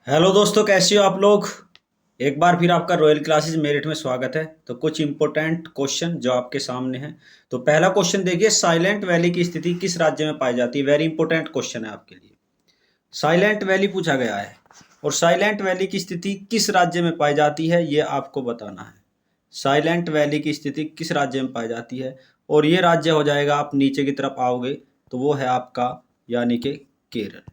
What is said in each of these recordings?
Hello दोस्तों, कैसे हो आप लोग। एक बार फिर आपका रॉयल क्लासेस मेरिट में स्वागत है। तो कुछ इंपॉर्टेंट क्वेश्चन जो आपके सामने हैं। तो पहला क्वेश्चन देखिए, साइलेंट वैली की स्थिति किस राज्य में पाई जाती है। वेरी इंपॉर्टेंट क्वेश्चन है आपके लिए। साइलेंट वैली पूछा गया है और साइलेंट वैली की स्थिति किस राज्य में पाई जाती है ये आपको बताना है। साइलेंट वैली की स्थिति किस राज्य में पाई जाती है और ये राज्य हो जाएगा, आप नीचे की तरफ आओगे तो वो है आपका यानी कि केरल।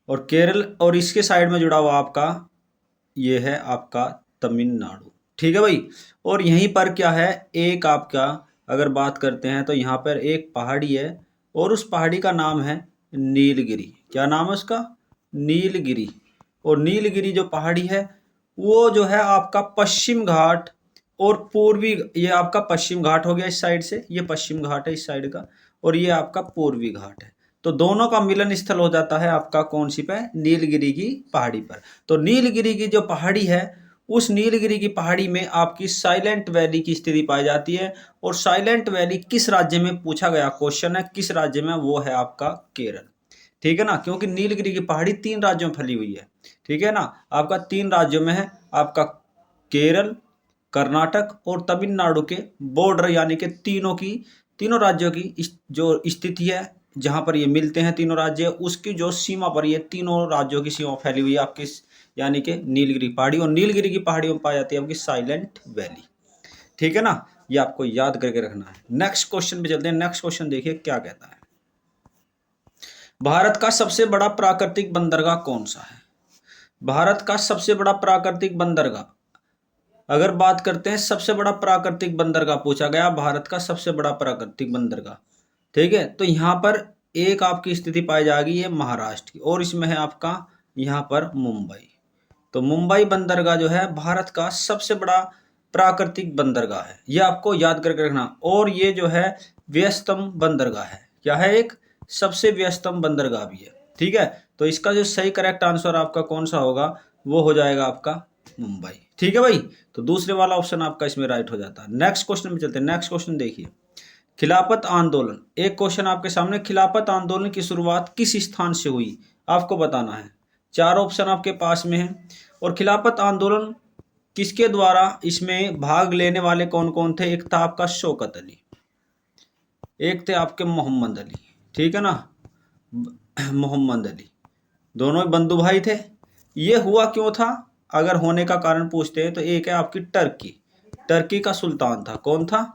और केरल और इसके साइड में जुड़ा हुआ आपका ये है आपका तमिलनाडु। ठीक है भाई। और यहीं पर क्या है, एक आपका अगर बात करते हैं तो यहाँ पर एक पहाड़ी है और उस पहाड़ी का नाम है नीलगिरी। क्या नाम है उसका? नीलगिरी। और नीलगिरी जो पहाड़ी है वो जो है आपका पश्चिम घाट और पूर्वी, ये आपका पश्चिम घाट हो गया इस साइड से, ये पश्चिम घाट है इस साइड का, और ये आपका पूर्वी घाट है। तो दोनों का मिलन स्थल हो जाता है आपका कौन सी पे? नीलगिरी की पहाड़ी पर। तो नीलगिरी की जो पहाड़ी है उस नीलगिरी की पहाड़ी में आपकी साइलेंट वैली की स्थिति पाई जाती है। और साइलेंट वैली किस राज्य में पूछा गया क्वेश्चन है, किस राज्य में? वो है आपका केरल। ठीक है ना, क्योंकि नीलगिरी की पहाड़ी 3 राज्यों में फैली हुई है। ठीक है ना, आपका 3 राज्यों में है, आपका केरल, कर्नाटक और तमिलनाडु के बॉर्डर, यानी कि तीनों राज्यों की जो स्थिति है, जहां पर ये मिलते हैं तीनों राज्य, उसकी जो सीमा पर ये तीनों राज्यों की सीमा फैली हुई है आपकी, यानी कि नीलगिरी पहाड़ी। और नीलगिरी की पहाड़ियों में पाई जाती है आपकी साइलेंट वैली। ठीक है ना, ये आपको याद करके रखना है। नेक्स्ट क्वेश्चन पे चलते हैं। नेक्स्ट क्वेश्चन देखिए क्या कहता है। भारत का सबसे बड़ा प्राकृतिक बंदरगाह कौन सा है? भारत का सबसे बड़ा प्राकृतिक बंदरगाह, अगर बात करते हैं सबसे बड़ा प्राकृतिक बंदरगाह पूछा गया, भारत का सबसे बड़ा प्राकृतिक बंदरगाह। ठीक है, तो यहाँ पर एक आपकी स्थिति पाई जाएगी ये महाराष्ट्र की, और इसमें है आपका यहाँ पर मुंबई। तो मुंबई बंदरगाह जो है भारत का सबसे बड़ा प्राकृतिक बंदरगाह है, ये आपको याद करके रखना। और ये जो है व्यस्तम बंदरगाह है। क्या है? एक सबसे व्यस्तम बंदरगाह भी है। ठीक है, तो इसका जो सही करेक्ट आंसर आपका कौन सा होगा, वो हो जाएगा आपका मुंबई। ठीक है भाई, तो दूसरे वाला ऑप्शन आपका इसमें राइट हो जाता है। नेक्स्ट क्वेश्चन में चलते हैं। नेक्स्ट क्वेश्चन देखिए, खिलाफत आंदोलन। एक क्वेश्चन आपके सामने, खिलाफत आंदोलन की शुरुआत किस स्थान से हुई, आपको बताना है। 4 ऑप्शन आपके पास में है। और खिलाफत आंदोलन किसके द्वारा, इसमें भाग लेने वाले कौन कौन थे? एक था आपका शौकत अली, एक थे आपके मोहम्मद अली। ठीक है ना, मोहम्मद अली, दोनों ही बंधु भाई थे। ये हुआ क्यों था, अगर होने का कारण पूछते हैं तो एक है आपकी टर्की। टर्की का सुल्तान था, कौन था?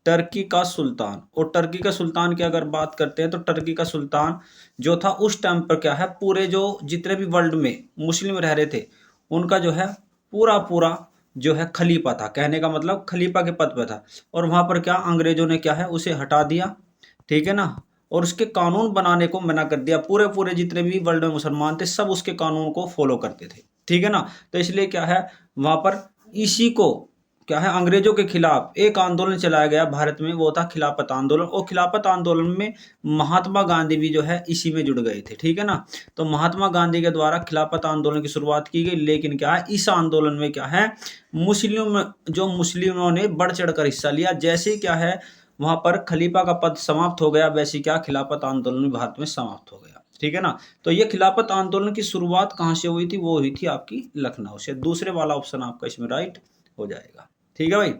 टर्की का सुल्तान। और टर्की का सुल्तान की अगर बात करते हैं तो टर्की का सुल्तान जो था उस टाइम पर क्या है, पूरे जो जितने भी वर्ल्ड में मुस्लिम रह रहे थे उनका जो है पूरा पूरा जो है खलीफा था। कहने का मतलब खलीफा के पद पर था। और वहां पर क्या अंग्रेजों ने क्या है उसे हटा दिया। ठीक है ना, और उसके कानून बनाने को मना कर दिया। पूरे पूरे जितने भी वर्ल्ड में मुसलमान थे सब उसके कानून को फॉलो करते थे। ठीक है ना, तो इसलिए क्या है वहां पर इसी को क्या है अंग्रेजों के खिलाफ एक आंदोलन चलाया गया भारत में, वो था खिलाफत आंदोलन। और खिलाफत आंदोलन में महात्मा गांधी भी जो है इसी में जुड़ गए थे। ठीक है ना, तो महात्मा गांधी के द्वारा खिलाफत आंदोलन की शुरुआत की गई। लेकिन क्या है इस आंदोलन में क्या है मुस्लिमों ने बढ़ चढ़कर हिस्सा लिया। जैसे क्या है वहां पर खलीफा का पद समाप्त हो गया, वैसे क्या खिलाफत आंदोलन भी भारत में समाप्त हो गया। ठीक है ना, तो ये खिलाफत आंदोलन की शुरुआत कहाँ से हुई थी? वो हुई थी आपकी लखनऊ से। दूसरे वाला ऑप्शन आपका इसमें राइट हो जाएगा। ठीक है भाई,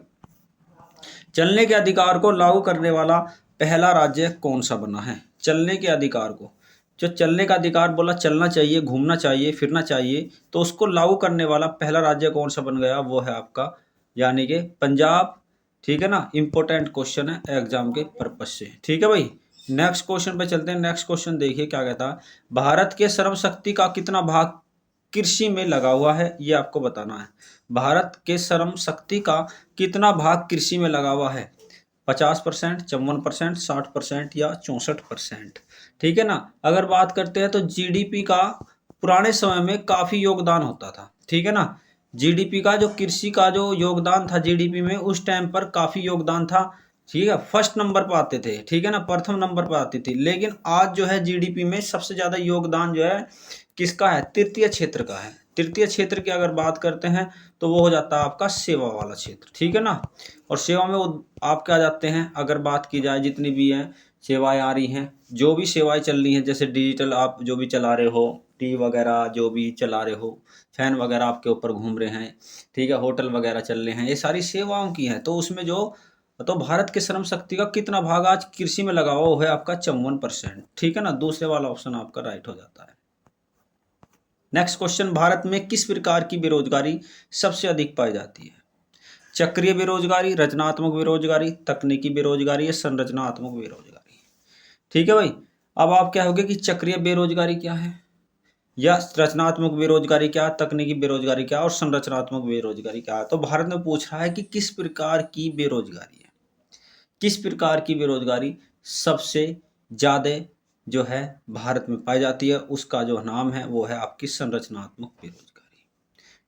चलने के अधिकार को लागू करने वाला पहला राज्य कौन सा बना है? चलने के अधिकार को, जो चलने का अधिकार बोला, चलना चाहिए, घूमना चाहिए, फिरना चाहिए, तो उसको लागू करने वाला पहला राज्य कौन सा बन गया? वो है आपका यानी कि पंजाब। ठीक है ना, इंपॉर्टेंट क्वेश्चन है एग्जाम के पर्पज से। ठीक है भाई, नेक्स्ट क्वेश्चन पे चलते हैं। नेक्स्ट क्वेश्चन देखिए क्या कहता है। भारत के श्रम शक्ति का कितना भाग कृषि में लगा हुआ है, ये आपको बताना है। भारत के श्रम शक्ति का कितना भाग कृषि में लगा हुआ है? 50%, 54%, 60% या 64%? ठीक है ना, अगर बात करते हैं तो जीडीपी का पुराने समय में काफी योगदान होता था। ठीक है ना, जीडीपी का जो कृषि का जो योगदान था जीडीपी में उस टाइम पर काफी योगदान था। ठीक है, फर्स्ट नंबर पर आते थे। ठीक है ना, प्रथम नंबर पर आती थी। लेकिन आज जो है जीडीपी में सबसे ज्यादा योगदान जो है किसका है? तृतीय क्षेत्र का है। तृतीय क्षेत्र की अगर बात करते हैं तो वो हो जाता है आपका सेवा वाला क्षेत्र। ठीक है ना, और सेवा में वो आपके आ जाते हैं, अगर बात की जाए जितनी भी हैं सेवाएं आ रही हैं, जो भी सेवाएं चल रही हैं, जैसे डिजिटल आप जो भी चला रहे हो, टीवी वगैरह जो भी चला रहे हो, फैन वगैरह आपके ऊपर घूम रहे हैं, ठीक है, होटल वगैरह चल रहे हैं, ये सारी सेवाओं की हैं। तो उसमें जो तो भारत के श्रम शक्ति का कितना भाग आज कृषि में लगा हुआ वो है आपका 54%, ठीक है ना। दूसरे वाला ऑप्शन आपका राइट हो जाता है। नेक्स्ट क्वेश्चन, भारत में किस प्रकार की बेरोजगारी सबसे अधिक पाई जाती है? चक्रीय बेरोजगारी, रचनात्मक बेरोजगारी, तकनीकी बेरोजगारी या संरचनात्मक बेरोजगारी? ठीक है भाई। अब आप क्या होगे कि चक्रीय बेरोजगारी क्या है, या रचनात्मक बेरोजगारी क्या, तकनीकी बेरोजगारी क्या, और संरचनात्मक बेरोजगारी क्या है। तो भारत में पूछ रहा है कि किस प्रकार की बेरोजगारी है, किस प्रकार की बेरोजगारी सबसे ज्यादा जो है भारत में पाई जाती है, उसका जो नाम है वो है आपकी संरचनात्मक बेरोजगारी,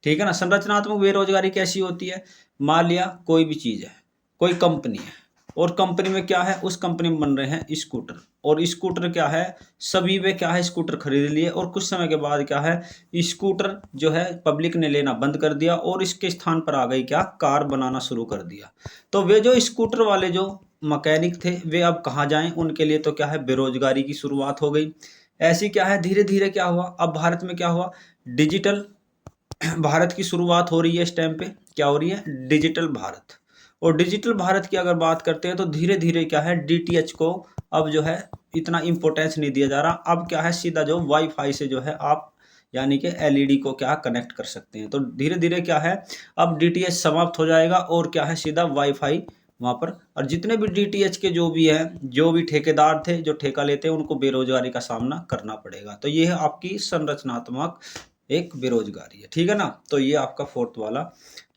ठीक है ना। संरचनात्मक बेरोजगारी कैसी होती है? मान लिया कोई भी चीज है, कोई कंपनी है, और कंपनी में क्या है, उस कंपनी में बन रहे हैं स्कूटर, और स्कूटर क्या है, सभी वे क्या है स्कूटर खरीद लिए, और कुछ समय के बाद क्या है स्कूटर जो है पब्लिक ने लेना बंद कर दिया, और इसके स्थान पर आ गई क्या, कार बनाना शुरू कर दिया। तो वे जो स्कूटर वाले जो मैकेनिक थे वे अब कहाँ जाएं, उनके लिए तो क्या है बेरोजगारी की शुरुआत हो गई। ऐसी क्या है धीरे धीरे क्या हुआ, अब भारत में क्या हुआ, डिजिटल भारत की शुरुआत हो रही है। इस टाइम पे क्या हो रही है, डिजिटल भारत। और डिजिटल भारत की अगर बात करते हैं तो धीरे धीरे क्या है डीटीएच को अब जो है इतना इंपॉर्टेंस नहीं दिया जा रहा। अब क्या है सीधा जो वाईफाई से जो है आप यानी कि एलईडी को क्या कनेक्ट कर सकते हैं। तो धीरे धीरे क्या है अब डीटीएच समाप्त हो जाएगा, और क्या है सीधा वाईफाई वहाँ पर। और जितने भी डीटीएच के जो भी हैं, जो भी ठेकेदार थे जो ठेका लेते हैं, उनको बेरोजगारी का सामना करना पड़ेगा। तो ये है आपकी संरचनात्मक एक बेरोजगारी है, ठीक है ना। तो ये आपका फोर्थ वाला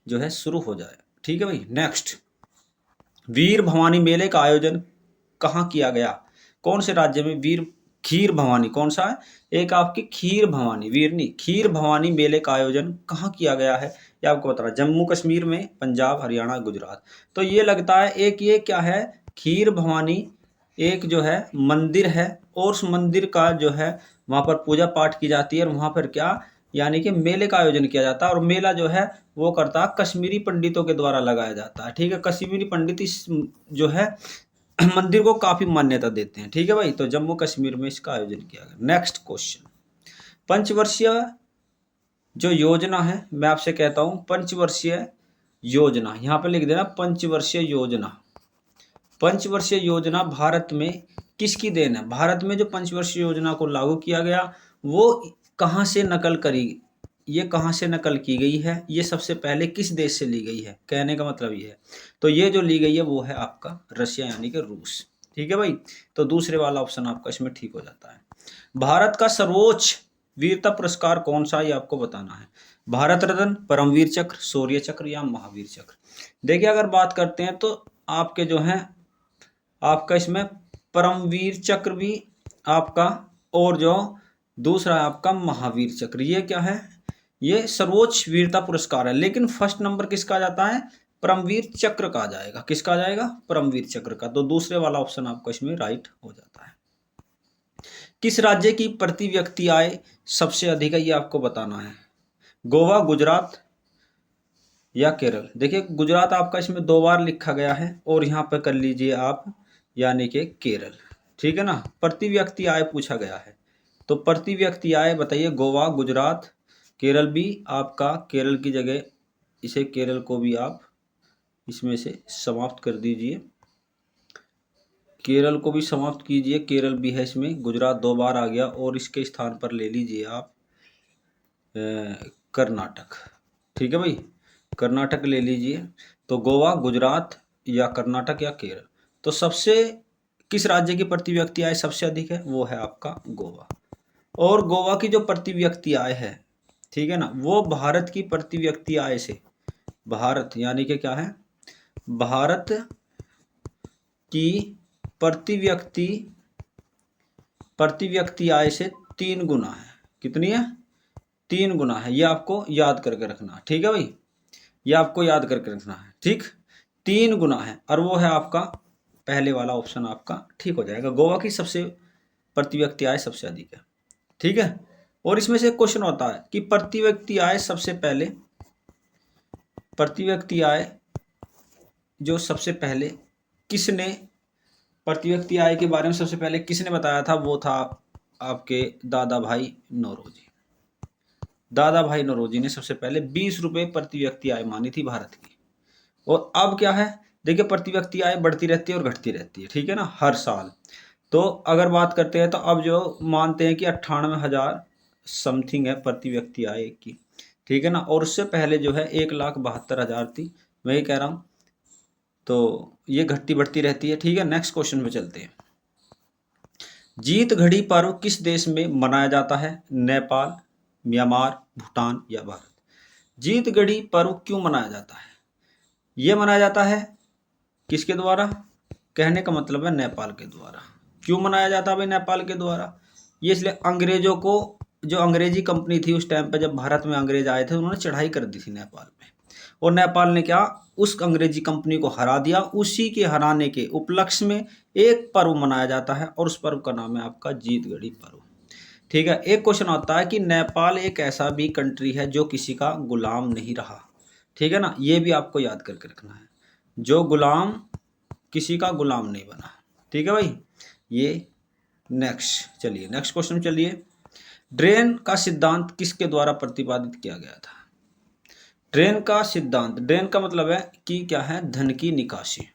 जो है शुरू हो जाए, ठीक है भाई। नेक्स्ट, वीर भवानी मेले का आयोजन कहाँ किया गया, कौन से राज्य में? वीर खीर भवानी कौन सा है, एक आपकी खीर भवानी, वीर नहीं, खीर भवानी मेले का आयोजन कहाँ किया गया है, ये आपको बता रहा, जम्मू कश्मीर में, पंजाब, हरियाणा, गुजरात। तो ये लगता है एक ये क्या है खीर भवानी एक जो है मंदिर है, और उस मंदिर का जो है वहाँ पर पूजा पाठ की जाती है, और वहाँ पर क्या यानी कि मेले का आयोजन किया जाता है। और मेला जो है वो करता है कश्मीरी पंडितों के द्वारा लगाया जाता है, ठीक है। कश्मीरी पंडित इस जो है मंदिर को काफी मान्यता देते हैं, ठीक है भाई। तो जम्मू कश्मीर में इसका आयोजन किया गया। नेक्स्ट क्वेश्चन, पंचवर्षीय जो योजना है, मैं आपसे कहता हूं पंचवर्षीय योजना, यहां पर लिख देना पंचवर्षीय योजना। पंचवर्षीय योजना भारत में किसकी देन है? भारत में जो पंचवर्षीय योजना को लागू किया गया वो कहां से नकल करी, ये कहां से नकल की गई है, ये सबसे पहले किस देश से ली गई है, कहने का मतलब ये है। तो ये जो ली गई है वो है आपका रशिया यानी कि रूस, ठीक है भाई। तो दूसरे वाला ऑप्शन आपका इसमें ठीक हो जाता है। भारत का सर्वोच्च वीरता पुरस्कार कौन सा, ये आपको बताना है। भारत रत्न, परमवीर चक्र, शौर्य चक्र या महावीर चक्र? देखिए अगर बात करते हैं तो आपके जो है आपका इसमें परमवीर चक्र भी आपका, और जो दूसरा है आपका महावीर चक्र, ये क्या है, ये सर्वोच्च वीरता पुरस्कार है। लेकिन फर्स्ट नंबर किसका आ जाता है, परमवीर चक्र का आ जाएगा। किसका आ जाएगा, परमवीर चक्र का। तो दूसरे वाला ऑप्शन आपका इसमें राइट हो जाता है। किस राज्य की प्रति व्यक्ति आय सबसे अधिक है, ये आपको बताना है। गोवा, गुजरात या केरल? देखिए गुजरात आपका इसमें 2 बार लिखा गया है, और यहाँ पर कर लीजिए आप यानी कि केरल, ठीक है ना। प्रति व्यक्ति आय पूछा गया है, तो प्रति व्यक्ति आय बताइए, गोवा, गुजरात, केरल भी आपका, केरल की जगह इसे केरल को भी आप इसमें से समाप्त कर दीजिए, केरल को भी समाप्त कीजिए, केरल भी है इसमें, गुजरात 2 बार आ गया, और इसके स्थान पर ले लीजिए आप कर्नाटक, ठीक है भाई, कर्नाटक ले लीजिए। तो गोवा, गुजरात या कर्नाटक या केरल। तो सबसे किस राज्य की प्रति व्यक्ति आय सबसे अधिक है, वो है आपका गोवा। और गोवा की जो प्रति व्यक्ति आय है, ठीक है ना, वो भारत की प्रति व्यक्ति आय से, भारत यानी कि क्या है, भारत की प्रति व्यक्ति आय से 3 गुना है। कितनी है, 3 गुना है। ये आपको याद करके रखना, ठीक है भाई, ये आपको याद करके रखना है, ठीक। 3 गुना है, और वो है आपका पहले वाला ऑप्शन आपका ठीक हो जाएगा। गोवा की सबसे प्रति व्यक्ति आय सबसे अधिक है, ठीक है। और इसमें से क्वेश्चन होता है कि प्रति व्यक्ति आय सबसे पहले, प्रति व्यक्ति आय जो सबसे पहले किसने, प्रति व्यक्ति आय के बारे में सबसे पहले किसने बताया था, वो था आपके दादा भाई नौरोजी, दादा भाई नौरोजी ने सबसे पहले 20 रुपये प्रति व्यक्ति आय मानी थी भारत की। और अब क्या है, देखिए प्रति व्यक्ति आय बढ़ती रहती है और घटती रहती है, ठीक है ना, हर साल। तो अगर बात करते हैं तो अब जो मानते हैं कि 98,000 समथिंग है प्रति व्यक्ति आय की, ठीक है ना। और उससे पहले जो है 1,72,000 थी, मैं ये कह रहा हूँ। तो ये घटती बढ़ती रहती है, ठीक है। नेक्स्ट क्वेश्चन पे चलते हैं। जीत घड़ी पर्व किस देश में मनाया जाता है? नेपाल, म्यांमार, भूटान या भारत? जीत घड़ी पर्व क्यों मनाया जाता है? ये मनाया जाता है किसके द्वारा? कहने का मतलब है नेपाल के द्वारा। क्यों मनाया जाता है भाई नेपाल के द्वारा? ये इसलिए अंग्रेजों को, जो अंग्रेजी कंपनी थी उस टाइम पे जब भारत में अंग्रेज आए थे, उन्होंने चढ़ाई कर दी थी नेपाल में, और नेपाल ने क्या, उस अंग्रेजी कंपनी को हरा दिया। उसी के हराने के उपलक्ष्य में एक पर्व मनाया जाता है, और उस पर्व का नाम है आपका जीत घड़ी पर्व, ठीक है। एक क्वेश्चन आता है कि नेपाल एक ऐसा भी कंट्री है जो किसी का गुलाम नहीं रहा, ठीक है ना, ये भी आपको याद करके रखना है, जो गुलाम किसी का गुलाम नहीं बना, ठीक है भाई। ये नेक्स्ट, चलिए नेक्स्ट क्वेश्चन चलिए। ड्रेन का सिद्धांत किसके द्वारा प्रतिपादित किया गया था? ड्रेन का सिद्धांत, ड्रेन का मतलब है कि क्या है, धन की निकासी।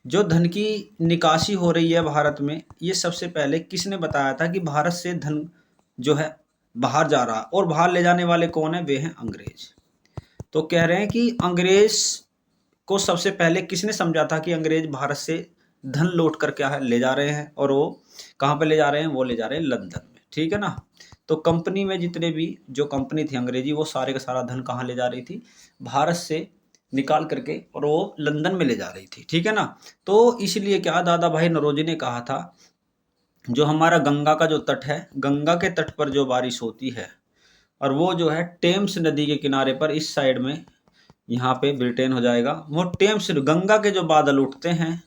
जो धन की निकासी हो रही है भारत में, ये सबसे पहले किसने बताया था कि भारत से धन जो है बाहर जा रहा है, और बाहर ले जाने वाले कौन है? वे हैं अंग्रेज। तो कह रहे हैं कि अंग्रेज को सबसे पहले किसने समझा था कि अंग्रेज भारत से धन लौट कर क्या है ले जा रहे हैं, और वो कहाँ पे ले जा रहे हैं? वो ले जा रहे हैं लंदन में, ठीक है ना। तो कंपनी में जितने भी जो कंपनी थी अंग्रेजी, वो सारे का सारा धन कहाँ ले जा रही थी? भारत से निकाल करके, और वो लंदन में ले जा रही थी, ठीक है ना। तो इसलिए क्या दादा भाई नौरोजी ने कहा था, जो हमारा गंगा का जो तट है, गंगा के तट पर जो बारिश होती है, और वो जो है टेम्स नदी के किनारे पर, इस साइड में यहाँ पे ब्रिटेन हो जाएगा, वो टेम्स, गंगा के जो बादल उठते हैं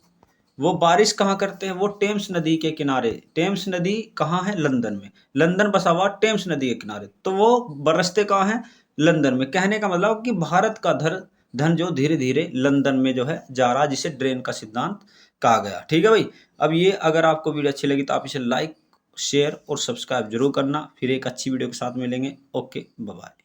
वो बारिश कहाँ करते हैं? वो टेम्स नदी के किनारे। टेम्स नदी कहाँ है? लंदन में। लंदन बसा हुआ टेम्स नदी के किनारे, तो वो बरसते कहाँ हैं? लंदन में। कहने का मतलब कि भारत का धन जो धीरे धीरे लंदन में जो है जा रहा, जिसे ड्रेन का सिद्धांत कहा गया, ठीक है भाई। अब ये अगर आपको वीडियो अच्छी लगी तो आप इसे लाइक, शेयर और सब्सक्राइब जरूर करना। फिर एक अच्छी वीडियो के साथ मिलेंगे। Okay, bye bye.